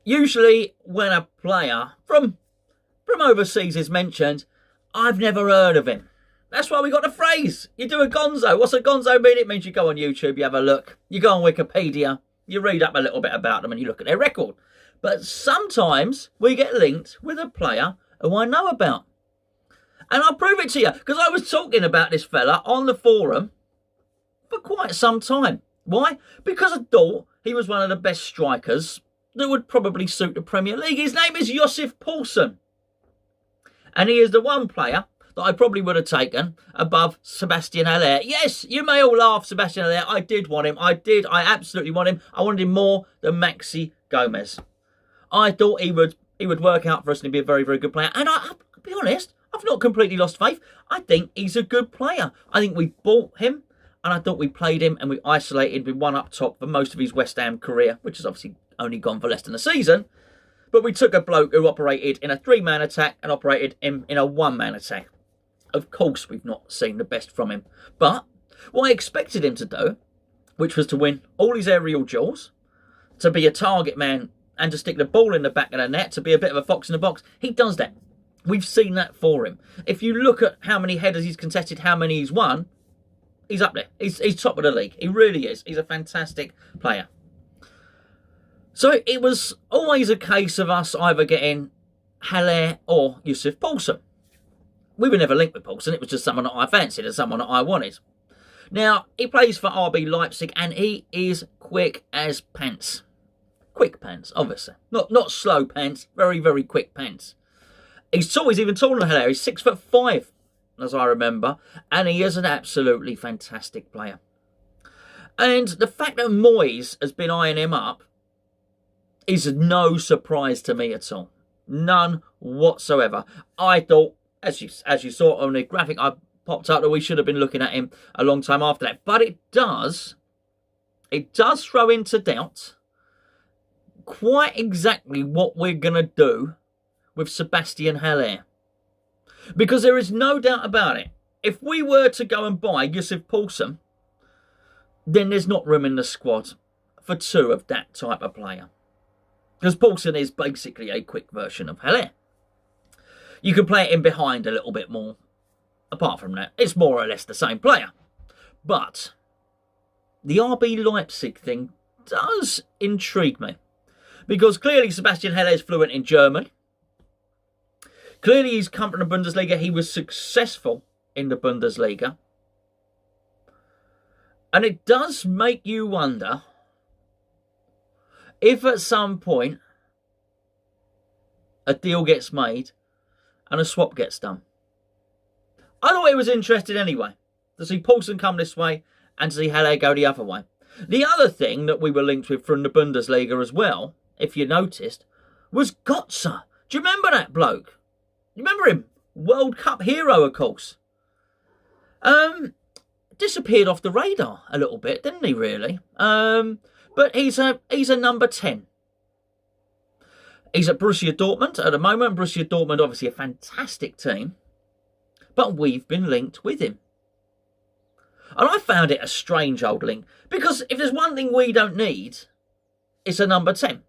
Usually when a player from overseas is mentioned, I've never heard of him. That's why we got the phrase. You do a Gonzo. What's a Gonzo mean? It means you go on YouTube, you have a look, you go on Wikipedia, you read up a little bit about them and you look at their record. But sometimes we get linked with a player who I know about. And I'll prove it to you, because I was talking about this fella on the forum for quite some time. Why? Because I thought he was one of the best strikers that would probably suit the Premier League. His name is Yousef Poulsen. And he is the one player that I probably would have taken above Sebastien Haller. Yes, you may all laugh, Sebastien Haller. I did want him. I absolutely want him. I wanted him more than Maxi Gomez. I thought he would work out for us and he'd be a very, very good player. And I'll be honest, I've not completely lost faith. I think he's a good player. I think we bought him and I thought we played him and we isolated with one up top for most of his West Ham career, which has obviously only gone for less than a season. But we took a bloke who operated in a 3-man attack and operated in a 1-man attack. Of course, we've not seen the best from him. But what I expected him to do, which was to win all his aerial duels, to be a target man and to stick the ball in the back of the net, to be a bit of a fox in the box, he does that. We've seen that for him. If you look at how many headers he's contested, how many he's won, he's up there. He's top of the league. He really is. He's a fantastic player. So it was always a case of us either getting Haller or Yousef Poulsen. We were never linked with Poulsen. It was just someone that I fancied and someone that I wanted. Now, he plays for RB Leipzig and he is quick as pants. Quick pants, obviously. Not slow pants. Very, very quick pants. He's tall. He's even taller than Haller. He's 6'5", as I remember. And he is an absolutely fantastic player. And the fact that Moyes has been eyeing him up is no surprise to me at all. None whatsoever. I thought, as you saw on the graphic I popped up, that we should have been looking at him a long time after that. But it does throw into doubt quite exactly what we're going to do with Sebastien Haller. Because there is no doubt about it. If we were to go and buy Yousef Poulsen, then there's not room in the squad for two of that type of player. Because Poulsen is basically a quick version of Haller. You can play it in behind a little bit more. Apart from that, it's more or less the same player. But the RB Leipzig thing does intrigue me. Because clearly Sebastien Haller is fluent in German. Clearly he's come from the Bundesliga. He was successful in the Bundesliga. And it does make you wonder if at some point a deal gets made and a swap gets done. I thought it was interesting anyway to see Poulsen come this way and to see Haller go the other way. The other thing that we were linked with from the Bundesliga as well, if you noticed, was Götze. Do you remember that bloke? You remember him? World Cup hero, of course. Disappeared off the radar a little bit, didn't he, really? But he's a number 10. He's at Borussia Dortmund at the moment. Borussia Dortmund, obviously a fantastic team. But we've been linked with him. And I found it a strange old link. Because if there's one thing we don't need, it's a number 10.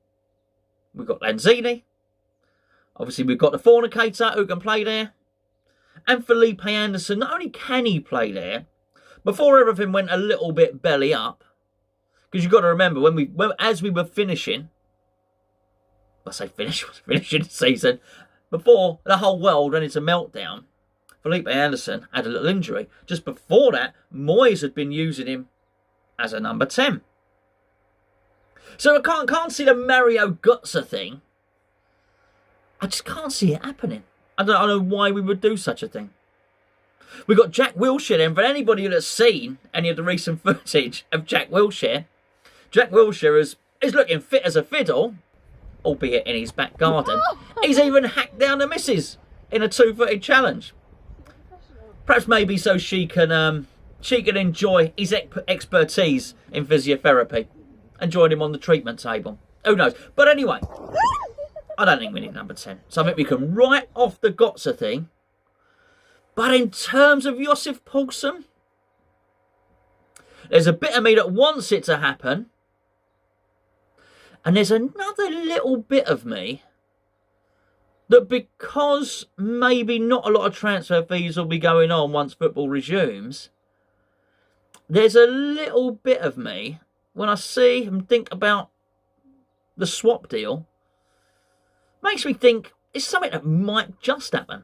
We've got Lanzini. Obviously, we've got the fornicator who can play there. And Felipe Anderson, not only can he play there, before everything went a little bit belly up, because you've got to remember, as we were finishing, finishing the season, before the whole world went into meltdown, Felipe Anderson had a little injury. Just before that, Moyes had been using him as a number 10. So I can't see the Mario Götze thing. I just can't see it happening. I don't know why we would do such a thing. We've got Jack Wilshere then. For anybody that's seen any of the recent footage of Jack Wilshere is looking fit as a fiddle, albeit in his back garden. He's even hacked down the missus in a 2-footed challenge. Perhaps maybe so she can enjoy his expertise in physiotherapy and join him on the treatment table. Who knows? But anyway, I don't think we need number 10. So I think we can write off the Götze thing. But in terms of Yousef Poulsen, there's a bit of me that wants it to happen. And there's another little bit of me that, because maybe not a lot of transfer fees will be going on once football resumes, there's a little bit of me, when I see and think about the swap deal, makes me think it's something that might just happen.